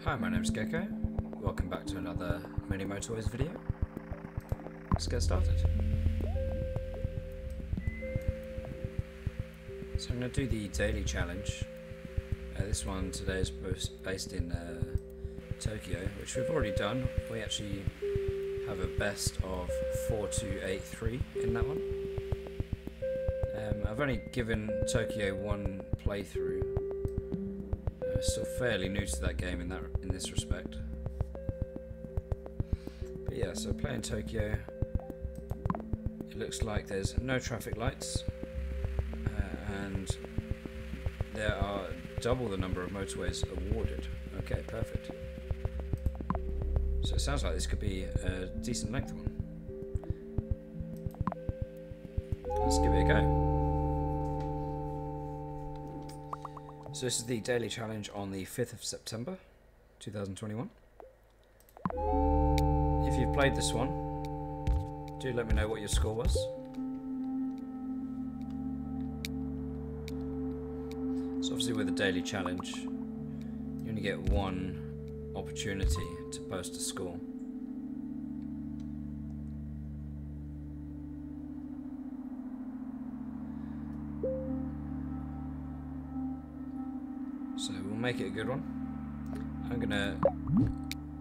Hi, my name's Gecko. Welcome back to another Many Motorways video. Let's get started. So I'm going to do the daily challenge. This one today is based in Tokyo, which we've already done. We actually have a best of 4283 in that one. I've only given Tokyo one playthrough. Still fairly new to that game in this respect. But yeah, so playing Tokyo, it looks like there's no traffic lights, and there are double the number of motorways awarded. Okay, perfect. So it sounds like this could be a decent length one. Let's give it a go. So this is the daily challenge on the 5th of September 2021. If you've played this one, do let me know what your score was. So obviously with a daily challenge, you only get one opportunity to post a score. So we'll make it a good one. I'm gonna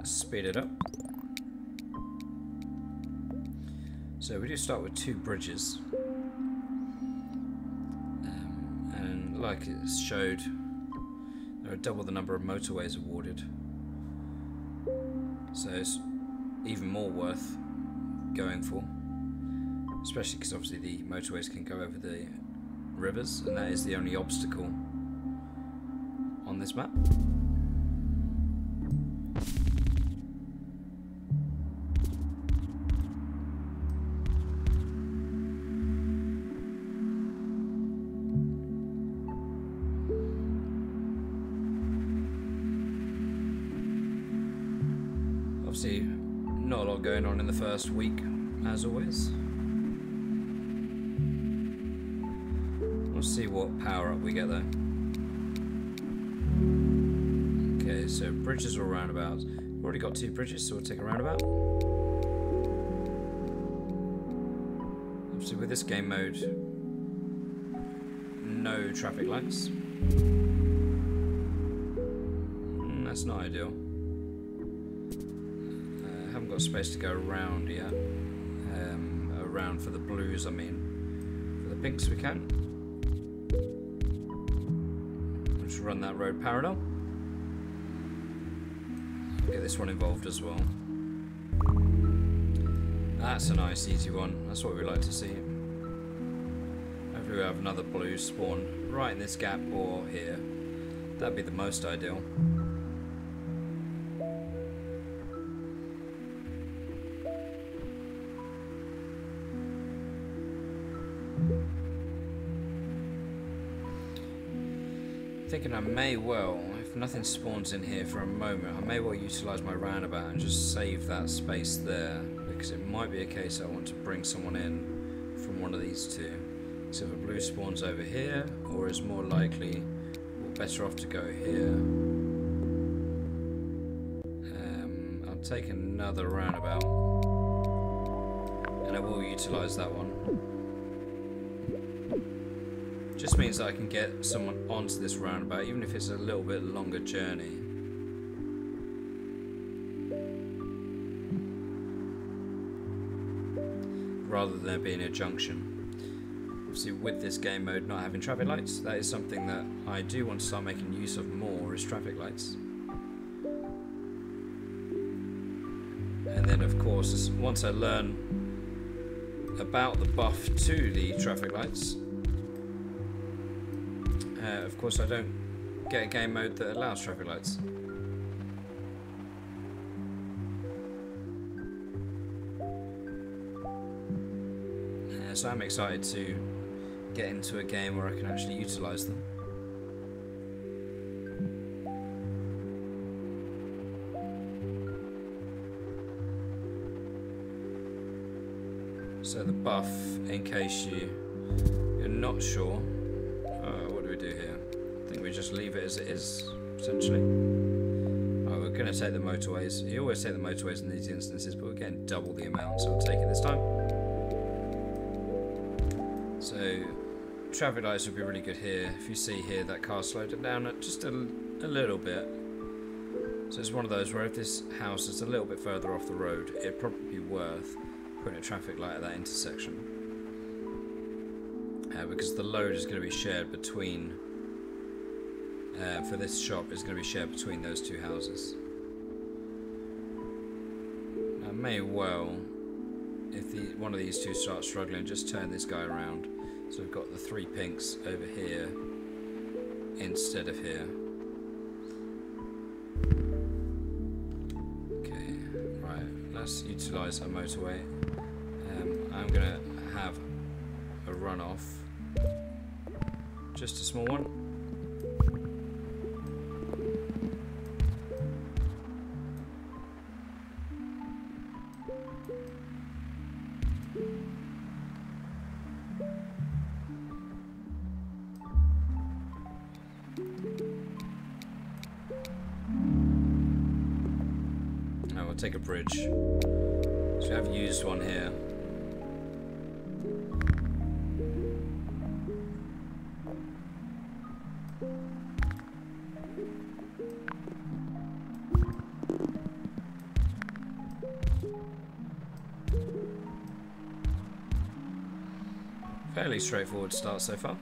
speed it up. So we do start with 2 bridges, and like it showed, there are double the number of motorways awarded. So it's even more worth going for, especially because obviously the motorways can go over the rivers, and that is the only obstacle on this map. Obviously, not a lot going on in the first week, as always. We'll see what power up we get though. Okay, so bridges or roundabouts. We've already got 2 bridges, so we'll take a roundabout. Obviously with this game mode, no traffic lights. That's not ideal. Haven't got space to go around yet. Around for the blues, I mean. For the pinks we can. Let's run that road parallel. Get this one involved as well. That's a nice easy one. That's what we like to see. Hopefully we have another blue spawn right in this gap or here. That'd be the most ideal. Thinking I may well, if nothing spawns in here for a moment, I may well utilise my roundabout and just save that space there, because it might be a case I want to bring someone in from one of these two. So if a blue spawns over here, or is more likely, we're better off to go here. I'll take another roundabout, and I will utilise that one. Just means that I can get someone onto this roundabout, even if it's a little bit longer journey. Rather than there being a junction. Obviously with this game mode not having traffic lights, that is something that I do want to start making use of more, is traffic lights. And then of course, once I learn about the buff to the traffic lights, of course I don't get a game mode that allows traffic lights. So I'm excited to get into a game where I can actually utilise them. So the buff, in case you're not sure, what do we do here? I think we just leave it as it is, essentially. Alright, we're we're going to take the motorways. You always take the motorways in these instances, but we're getting double the amount, so we'll take it this time. So traffic lights would be really good here. If you see here, that car slowed it down at just a little bit. So it's one of those where if this house is a little bit further off the road, it'd probably be worth putting a traffic light at that intersection. Because the load is going to be shared between, for this shop, is going to be shared between those two houses. I may well, if one of these two starts struggling, just turn this guy around. So we've got the 3 pinks over here instead of here. Okay, right, let's utilise our motorway. I'm going to have a runoff, just a small one. Now we'll take a bridge. So we have used one here. Fairly straightforward start so far.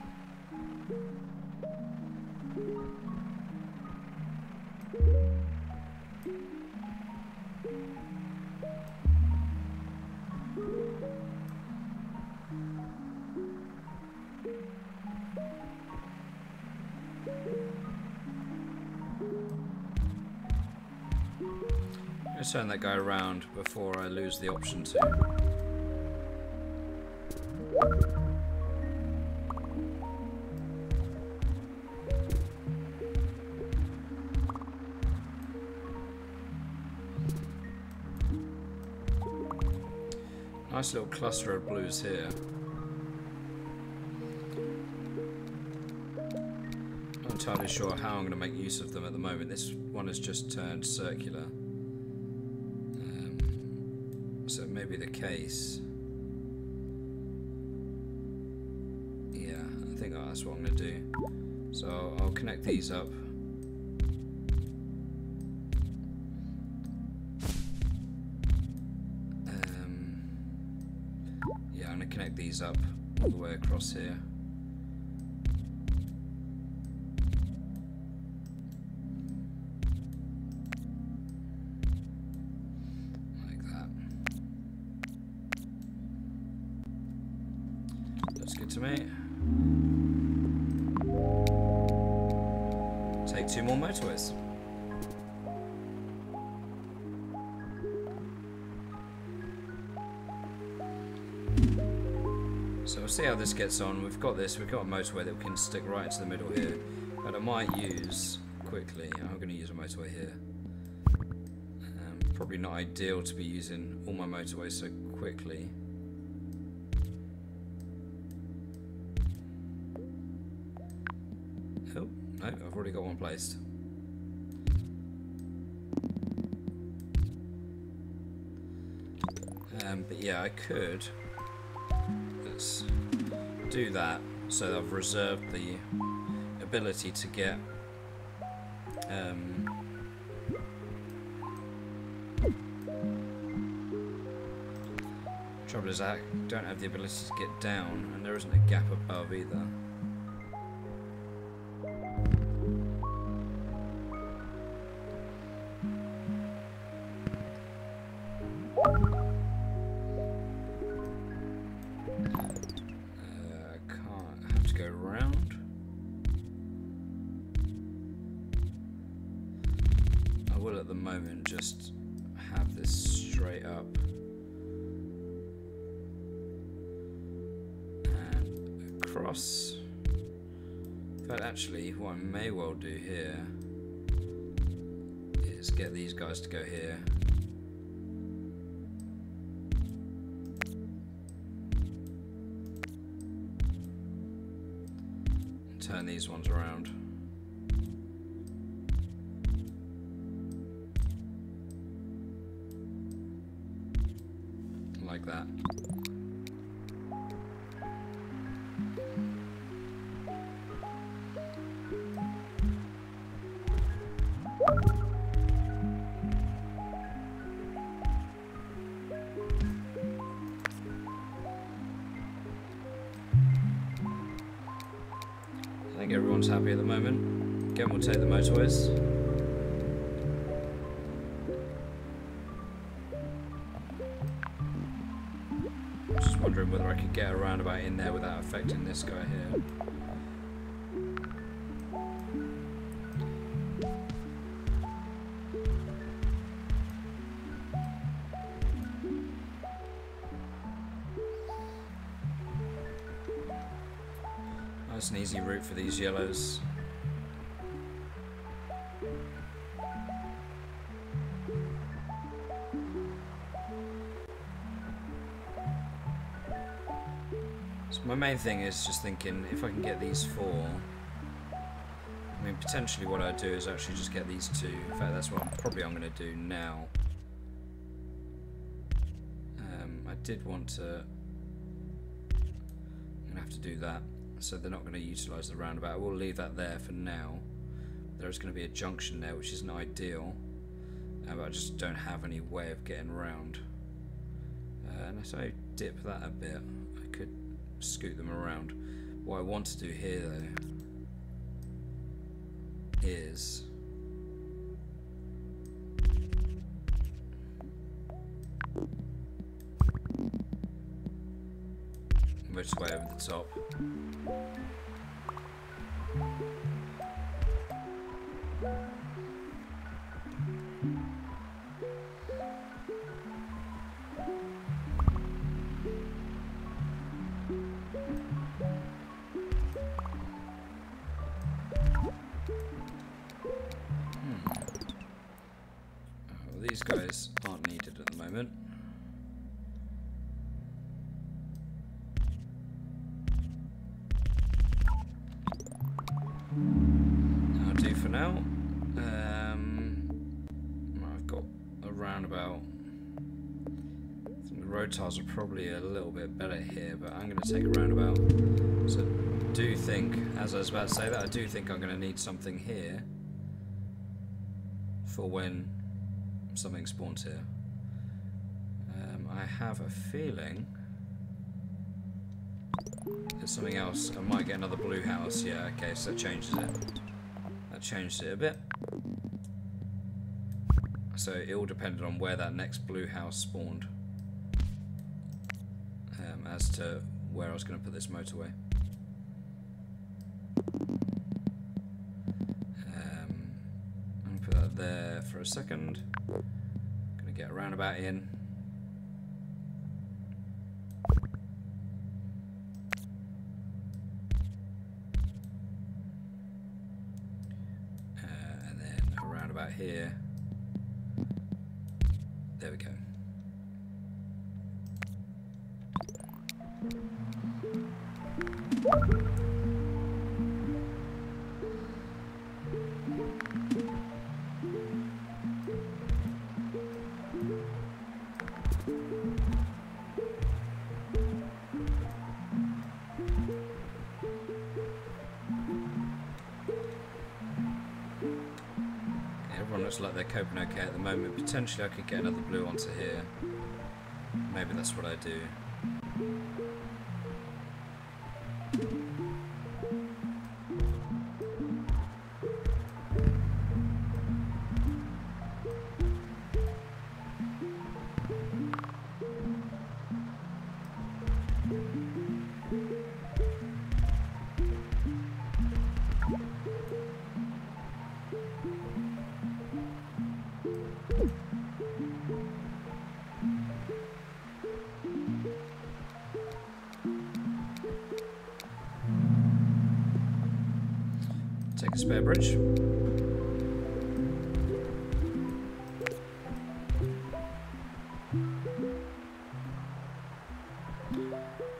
Let's turn that guy around before I lose the option to. Nice little cluster of blues here. Not entirely sure how I'm going to make use of them at the moment. This one has just turned circular. So it may be the case. Yeah, I think that's what I'm going to do. So I'll connect these up. Yeah, I'm going to connect these up all the way across here. Like that. Looks good to me. Take 2 more motorways. So we'll see how this gets on. We've got this, we've got a motorway that we can stick right into the middle here. But I might use, quickly, I'm going to use a motorway here. Probably not ideal to be using all my motorways so quickly. Oh, no, I've already got one placed. But yeah, I could. Let's do that so that I've reserved the ability to get trouble is I don't have the ability to get down, and there isn't a gap above either. At the moment just have this straight up and across. But actually what I may well do here is get these guys to go here. And turn these ones around. that. I think everyone's happy at the moment. Again, we'll take the motorways. Just wondering whether I could get a roundabout in there without affecting this guy here. Nice and easy route for these yellows. So my main thing is just thinking if I can get these four. I mean, potentially what I'd do is actually just get these two. In fact, that's what I'm going to do now. I did want to. I'm going to have to do that. So they're not going to utilise the roundabout. We'll leave that there for now. There is going to be a junction there, which isn't ideal, but I just don't have any way of getting around. And if I dip that a bit, I could scoot them around. What I want to do here, though, is motorway over the top. Well, these guys aren't needed at the moment. For now, I've got a roundabout. I think the road tiles are probably a little bit better here, but I'm going to take a roundabout. So I do think, as I was about to say that, I do think I'm going to need something here for when something spawns here. I have a feeling there's something else. I might get another blue house. Yeah, okay, so that changes it. Changed it a bit, so it all depended on where that next blue house spawned as to where I was going to put this motorway. I'm going to put that there for a second. Going to get a roundabout in. Here. There we go. Looks like they're coping okay at the moment. Potentially I could get another blue onto here. Maybe that's what I do. Take a spare bridge.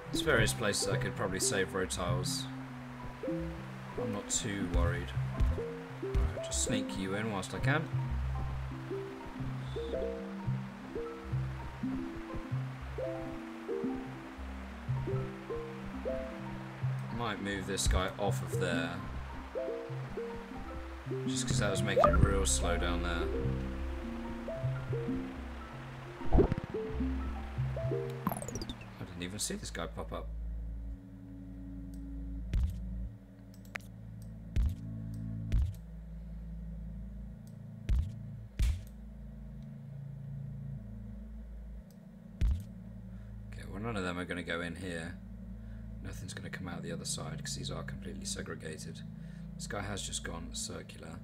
There's various places I could probably save road tiles. I'm not too worried. Alright, just sneak you in whilst I can. might move this guy off of there. Just because that was making it real slow down there. I didn't even see this guy pop up. Okay, well none of them are going to go in here. Nothing's going to come out the other side because these are completely segregated. This guy has just gone circular.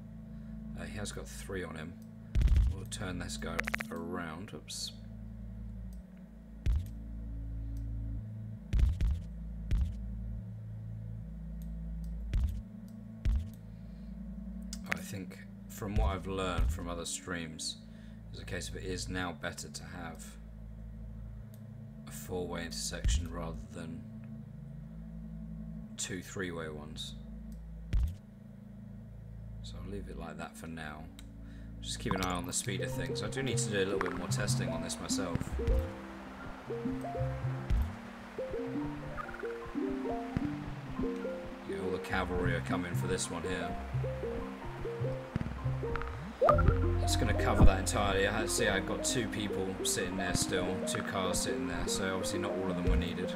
He has got 3 on him. We'll turn this guy around. Oops. I think from what I've learned from other streams, is a case of it is now better to have a 4-way intersection rather than 2 3-way ones. So I'll leave it like that for now. Just keep an eye on the speed of things. I do need to do a little bit more testing on this myself. Yeah, all the cavalry are coming for this one here. It's going to cover that entirely. I see I've got 2 people sitting there still, 2 cars sitting there, so obviously not all of them were needed.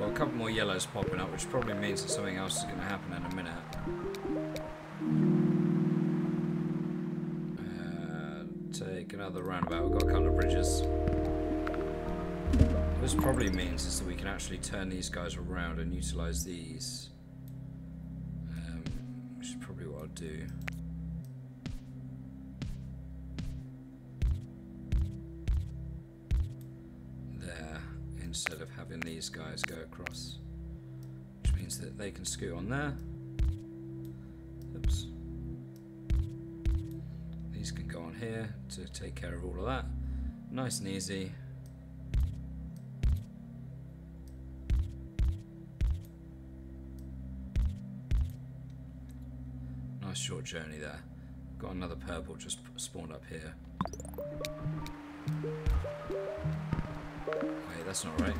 A couple more yellows popping up, which probably means that something else is going to happen in a minute. Take another roundabout. We've got a couple of bridges. What this probably means is that we can actually turn these guys around and utilise these. Which is probably what I'll do. Instead of having these guys go across, which means that they can scoot on there. Oops. These can go on here to take care of all of that. Nice and easy. Nice short journey there. Got another purple just spawned up here. Wait, that's not right.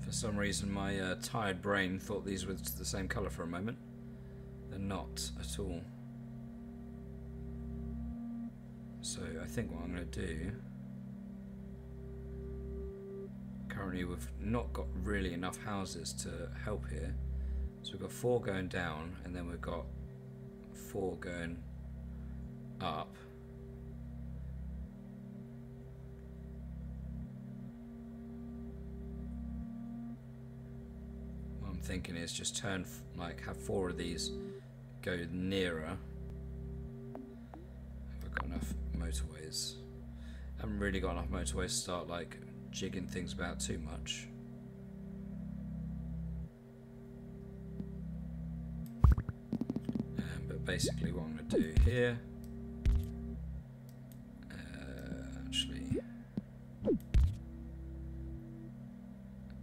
For some reason my tired brain thought these were the same colour for a moment. They're not at all. So I think what I'm going to do... Currently we've not got really enough houses to help here. So we've got 4 going down, and then we've got 4 going up. What I'm thinking is just turn, like, have 4 of these go nearer. Have I got enough motorways? I haven't really got enough motorways to start, like, jigging things about too much. Basically what I'm going to do here, actually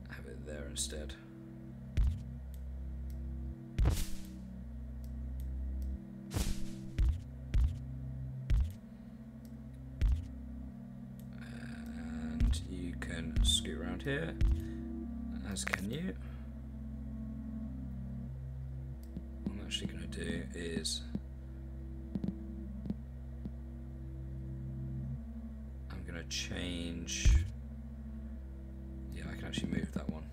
have it there instead. And you can scoot around here, as can you. Actually going to do is I'm going to change, yeah, I can actually move that one,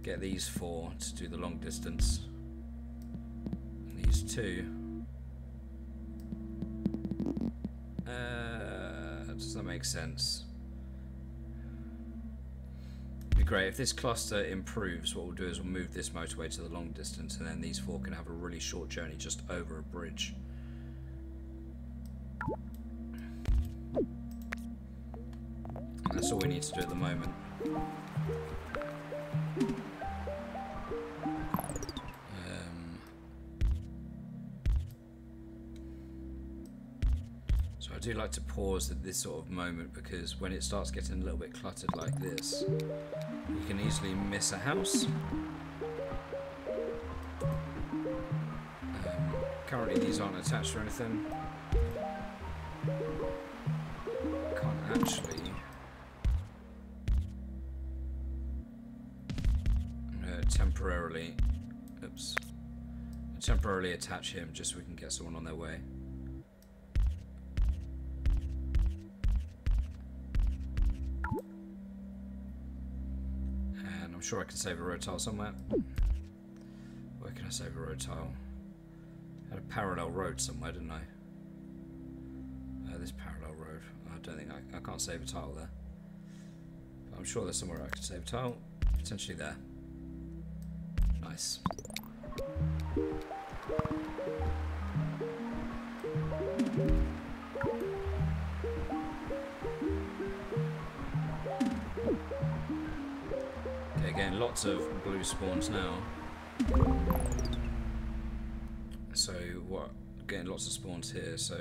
get these 4 to do the long distance, and these 2 does that make sense? Great. If this cluster improves, what we'll do is we'll move this motorway to the long distance, and then these 4 can have a really short journey just over a bridge. And that's all we need to do at the moment. So I do like to pause at this sort of moment, because when it starts getting a little bit cluttered like this, you can easily miss a house. Currently these aren't attached or anything. Can't actually temporarily attach him just so we can get someone on their way. And I'm sure I can save a road tile somewhere. Where can I save a road tile? I had a parallel road somewhere, didn't I? This parallel road. I don't think I can't save a tile there. But I'm sure there's somewhere I can save a tile. Potentially there. Nice. Okay, again, lots of blue spawns now. So what? Getting lots of spawns here. So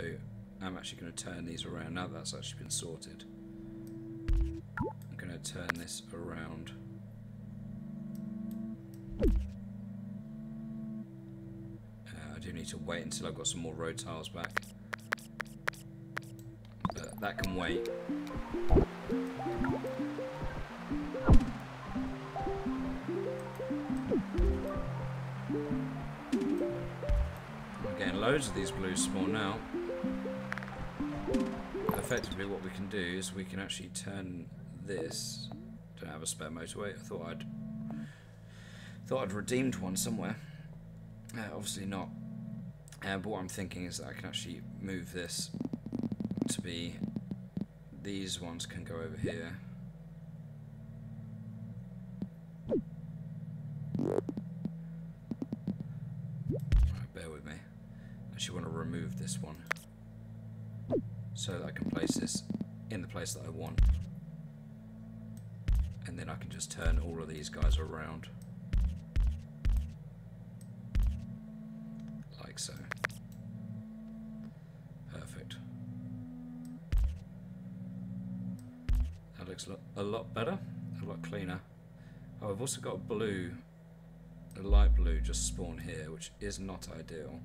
I'm actually going to turn these around now that's actually been sorted. I'm going to turn this around. I do need to wait until I've got some more road tiles back. But that can wait. I'm getting loads of these blues spawn now. Effectively what we can do is we can actually turn this. Don't have a spare motorway. I thought I'd redeemed one somewhere. Obviously not. But what I'm thinking is that I can actually move this to be, these ones can go over here. Right, bear with me. I actually want to remove this one so that I can place this in the place that I want. And then I can just turn all of these guys around. Like so. Perfect. That looks a lot better, a lot cleaner. Oh, I've also got a blue, a light blue just spawned here, which is not ideal.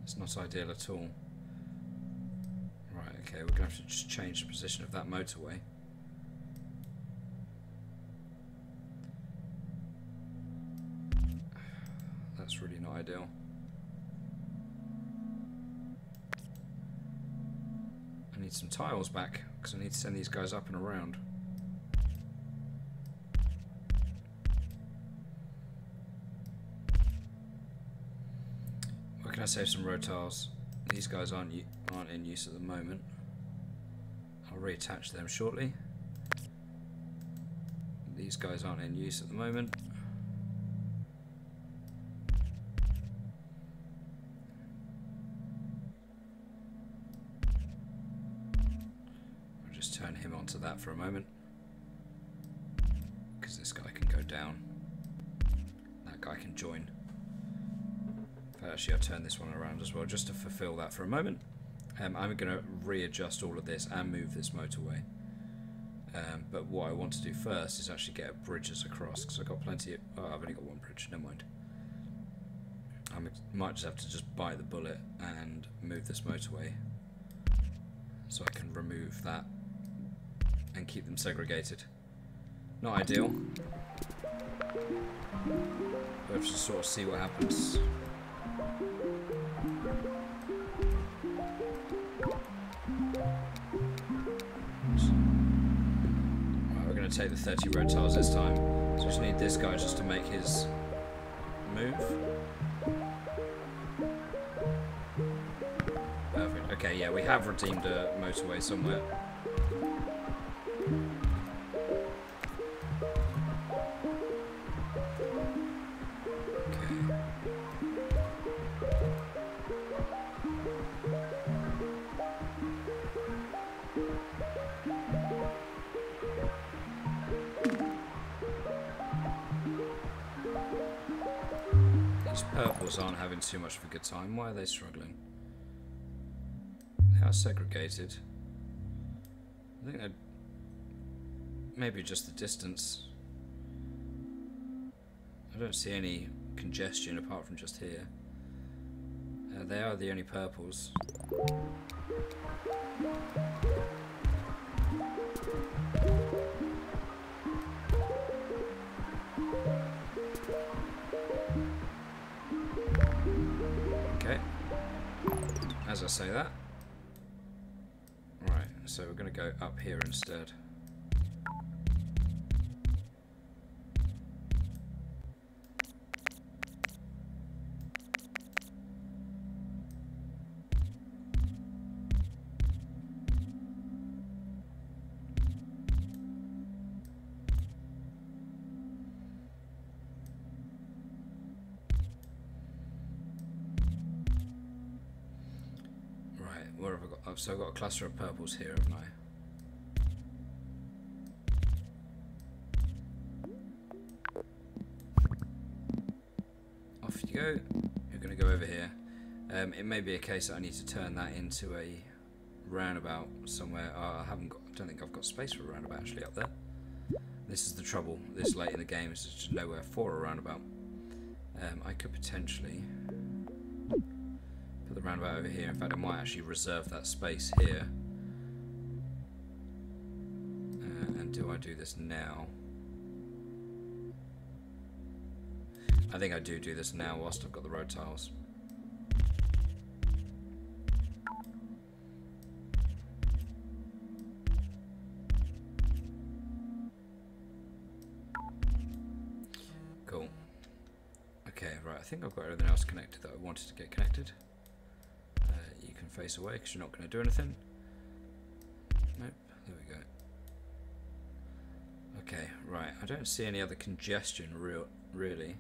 It's not ideal at all. Right, okay, we're going to have to just change the position of that motorway. That's really not ideal. I need some tiles back, because I need to send these guys up and around. Where can I save some road tiles? These guys aren't in use at the moment. I'll reattach them shortly. These guys aren't in use at the moment. I'll just turn him onto that for a moment, because this guy can go down. That guy can join. Actually, I'll turn this one around as well, just to fulfill that for a moment. I'm going to readjust all of this and move this motorway. But what I want to do first is actually get bridges across, because I've got plenty of... Oh, I've only got one bridge, never mind. I might just have to just bite the bullet and move this motorway, so I can remove that and keep them segregated. Not ideal. We'll have to sort of see what happens. Right, we're going to take the 30 road tiles this time. So I just need this guy just to make his move. Perfect. Okay, yeah, we have redeemed a motorway somewhere. Purples aren't having too much of a good time. Why are they struggling? They are segregated. I think maybe just the distance. I don't see any congestion apart from just here. They are the only purples. Okay. As I say that. Right, so we're going to go up here instead. Where have I got? So I've got a cluster of purples here, haven't I? Off you go. You're going to go over here. It may be a case that I need to turn that into a roundabout somewhere. I don't think I've got space for a roundabout actually up there. This is the trouble. This late in the game is just nowhere for a roundabout. I could potentially put the roundabout over here. In fact, I might actually reserve that space here. And do I do this now? I think I do this now whilst I've got the road tiles. Cool. Okay, right, I think I've got everything else connected that I wanted to get connected. You can face away because you're not going to do anything. Nope, there we go. Okay, right, I don't see any other congestion really.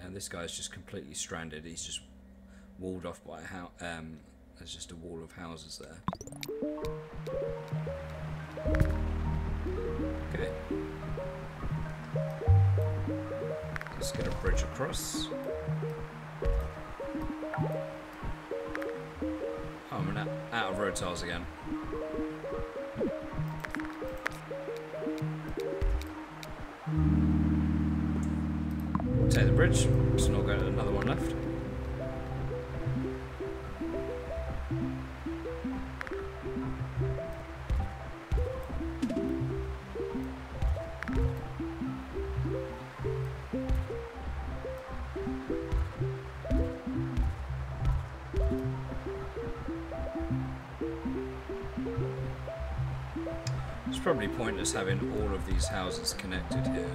And this guy's just completely stranded. He's just walled off by a house. There's just a wall of houses there. Okay. Let's get a bridge across. Oh, I'm out of road tiles again. Take the bridge. There's not got another one left. It's probably pointless having all of these houses connected here.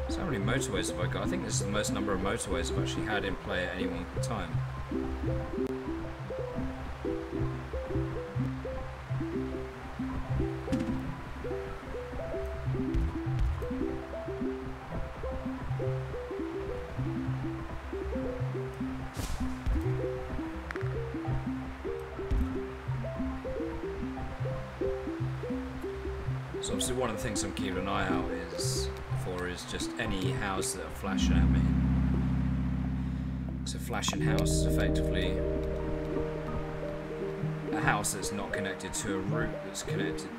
So how many motorways have I got? I think this is the most number of motorways I've actually had in play at any one time. So obviously one of the things I'm keeping an eye out for is just any house that are flashing at me. So flashing house is effectively a house that's not connected to a route that's connected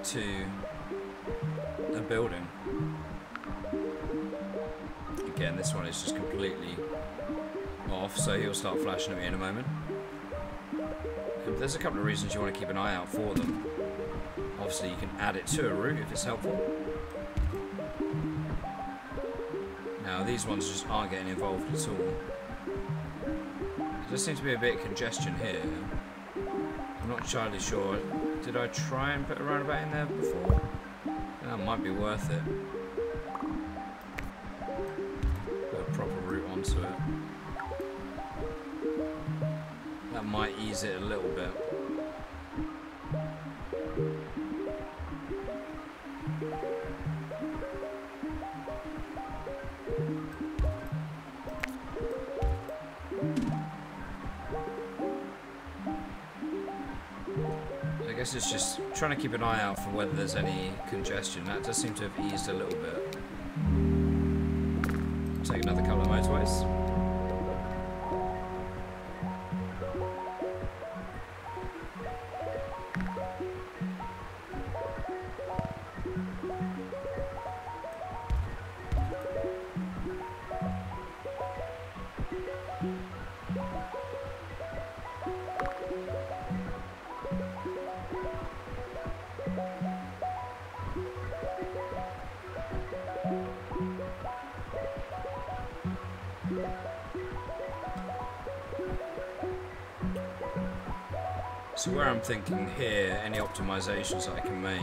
to a building. Again, this one is just completely off, so he'll start flashing at me in a moment. And there's a couple of reasons you want to keep an eye out for them. Obviously you can add it to a route if it's helpful. Now these ones just aren't getting involved at all. There does seem to be a bit of congestion here. I'm not entirely sure. Did I try and put a roundabout in there before? That might be worth it. Put a proper route onto it. That might ease it a little bit. I guess it's just trying to keep an eye out for whether there's any congestion. That does seem to have eased a little bit. take another couple of motorways. So where I'm thinking here, any optimizations that I can make,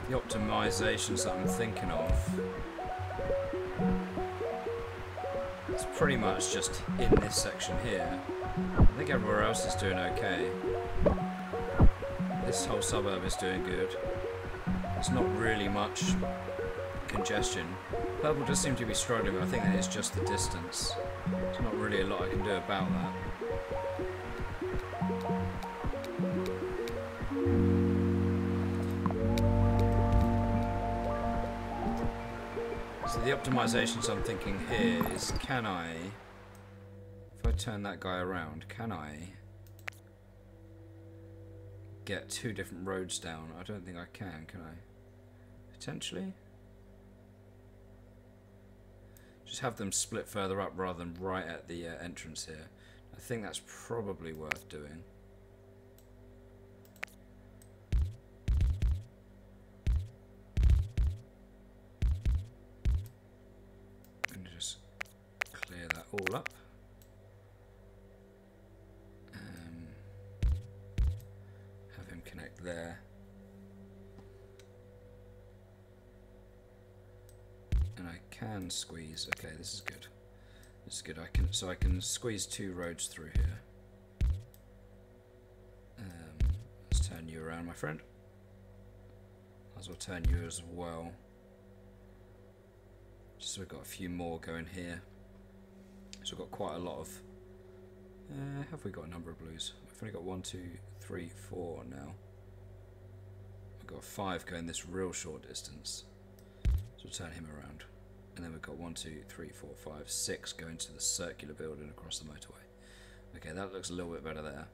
the optimizations that I'm thinking of, it's pretty much just in this section here. I think everywhere else is doing okay. This whole suburb is doing good. There's not really much congestion. Purple does seem to be struggling, but I think that is just the distance. There's not really a lot I can do about that. So the optimizations I'm thinking here is, can I, if I turn that guy around, can I get two different roads down? I don't think I can I? Potentially? Just have them split further up rather than right at the entrance here. I think that's probably worth doing. I'm going to just clear that all up. Have him connect there. And I can squeeze. Okay, this is good. This is good. I can squeeze two roads through here. Let's turn you around, my friend. Might as well turn you as well. Just so we've got a few more going here. So we've got quite a lot of. Have we got a number of blues? We've only got 1, 2, 3, 4 now. We've got 5 going this real short distance. So we'll turn him around. And then we've got 1, 2, 3, 4, 5, 6 going to the circular building across the motorway. Okay, that looks a little bit better there.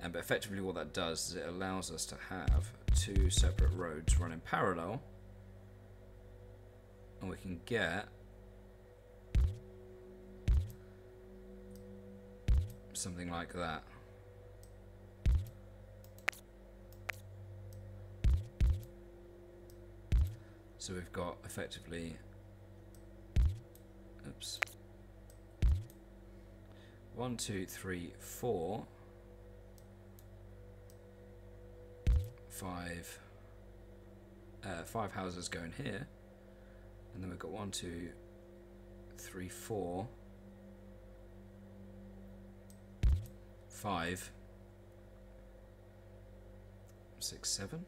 But effectively what that does is it allows us to have 2 separate roads running parallel. And we can get something like that. So we've got effectively, oops, 1, 2, 3, 4, 5 houses going here, and then we've got 1, 2, 3, 4, 5, 6, 7.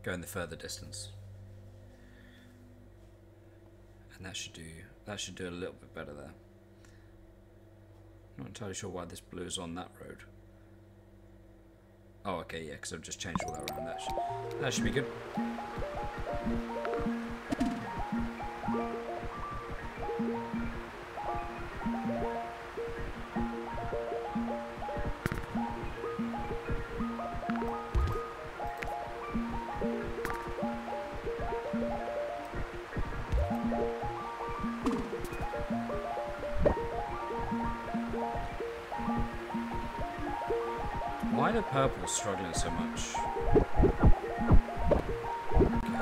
Going the further distance, and that should do a little bit better there. Not entirely sure why this blue is on that road. Oh, okay, yeah, because I've just changed all that around. That should be good. Why are purples struggling so much? Okay.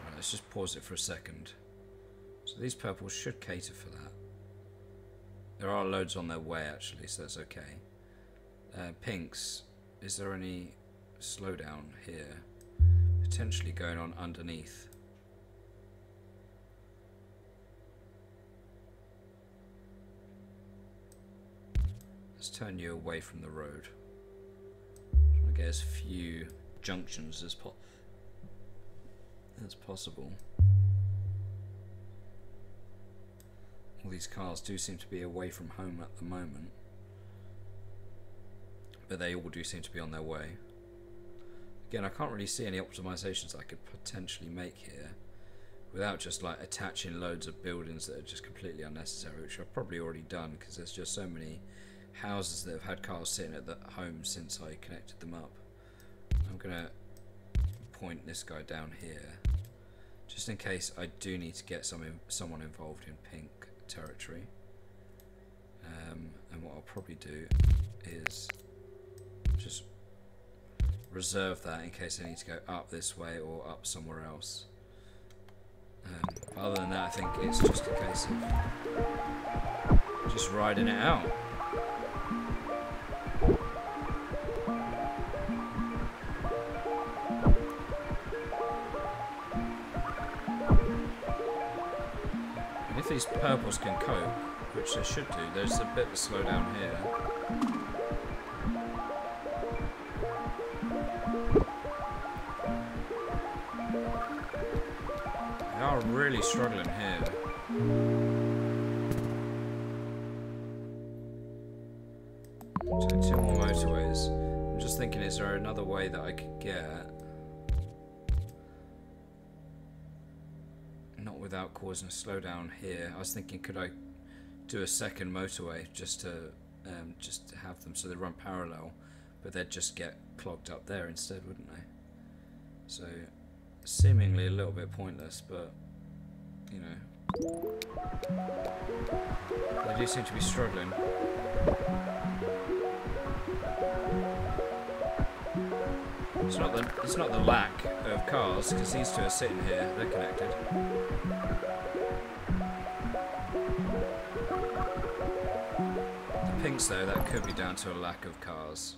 Right, let's just pause it for a second. So these purples should cater for that. There are loads on their way actually, so that's okay. Pinks, is there any slowdown here? Potentially going on underneath. Let's turn you away from the road. Trying to get as few junctions as possible. All these cars do seem to be away from home at the moment, but they all do seem to be on their way. Again, I can't really see any optimizations I could potentially make here without just like attaching loads of buildings that are just completely unnecessary, which I've probably already done because there's just so many houses that have had cars sitting at the home since I connected them up. I'm gonna point this guy down here just in case I do need to get someone involved in pink territory. And what I'll probably do is just reserve that in case I need to go up this way or up somewhere else. But other than that, I think it's just a case of just riding it out. And if these purples can cope, which they should do, there's a bit of a slowdown here. They are really struggling here. So 2 more motorways. I'm just thinking, is there another way that I could get, not without causing a slowdown here? I was thinking, could I do a second motorway just to have them so they run parallel, but they'd just get clogged up there instead, wouldn't they? So seemingly a little bit pointless, but you know, they do seem to be struggling. It's not the lack of cars, because these two are sitting here, they're connected. The pinks though, that could be down to a lack of cars.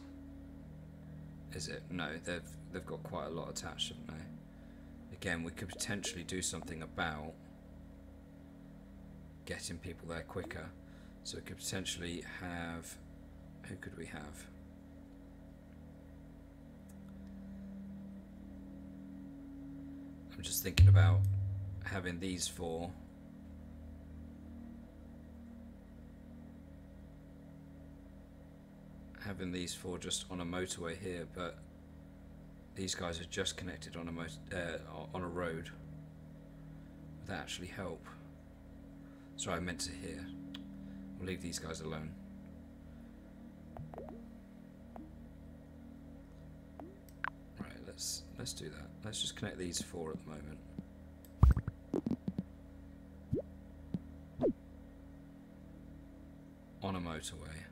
Is it? No, they've got quite a lot attached, haven't they? Again, we could potentially do something about getting people there quicker. So we could potentially have, who could we have? I'm just thinking about having these 4. Having these 4 just on a motorway here, but these guys are just connected on a road. Would that actually help? Sorry, I meant to here. We'll leave these guys alone. Right, let's do that. Let's just connect these 4 at the moment. On a motorway.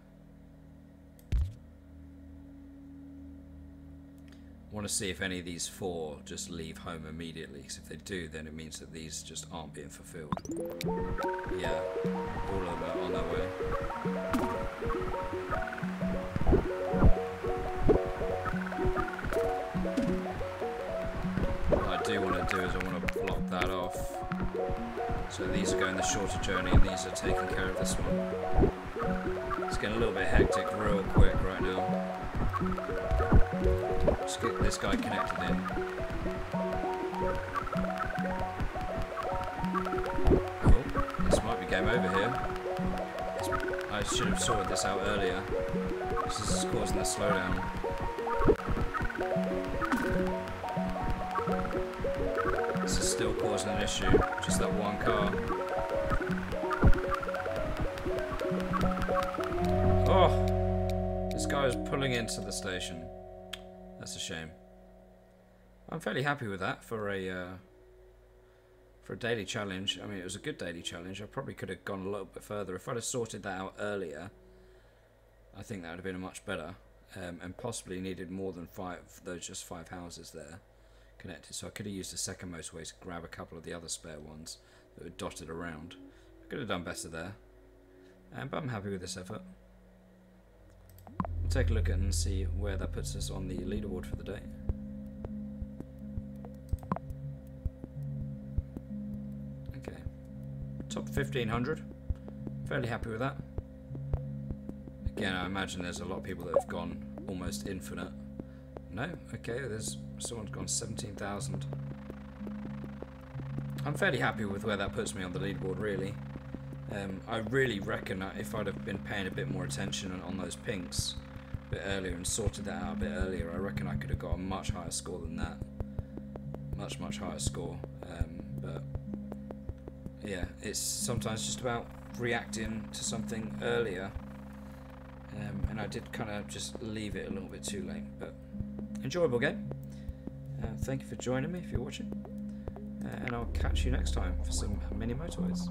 I want to see if any of these 4 just leave home immediately, because if they do, then it means that these just aren't being fulfilled. Yeah, all of them are on their way. What I do want to do is I want to block that off. So these are going the shorter journey and these are taking care of this one. It's getting a little bit hectic real quick right now. Let's get this guy connected in. Oh, this might be game over here. I should have sorted this out earlier. This is causing the slowdown. This is still causing an issue. Just that one car. Oh! This guy is pulling into the station. That's a shame. I'm fairly happy with that for a daily challenge. I mean, it was a good daily challenge. I probably could have gone a little bit further. If I'd have sorted that out earlier, I think that would have been much better. And possibly needed more than 5, those just 5 houses there connected. So I could have used a second motorway to grab a couple of the other spare ones that were dotted around. I could have done better there. But I'm happy with this effort. We'll take a look at and see where that puts us on the leaderboard for the day. Okay, top 1500. Fairly happy with that. Again, I imagine there's a lot of people that have gone almost infinite. No, okay, there's someone's gone 17,000. I'm fairly happy with where that puts me on the leaderboard, really. I really reckon that if I'd have been paying a bit more attention on those pinks, bit earlier and sorted that out a bit earlier, I reckon I could have got a much higher score than that. Much higher score. But yeah, it's sometimes just about reacting to something earlier. And I did kind of just leave it a little bit too late. But enjoyable game. Thank you for joining me if you're watching. And I'll catch you next time for some mini motorways.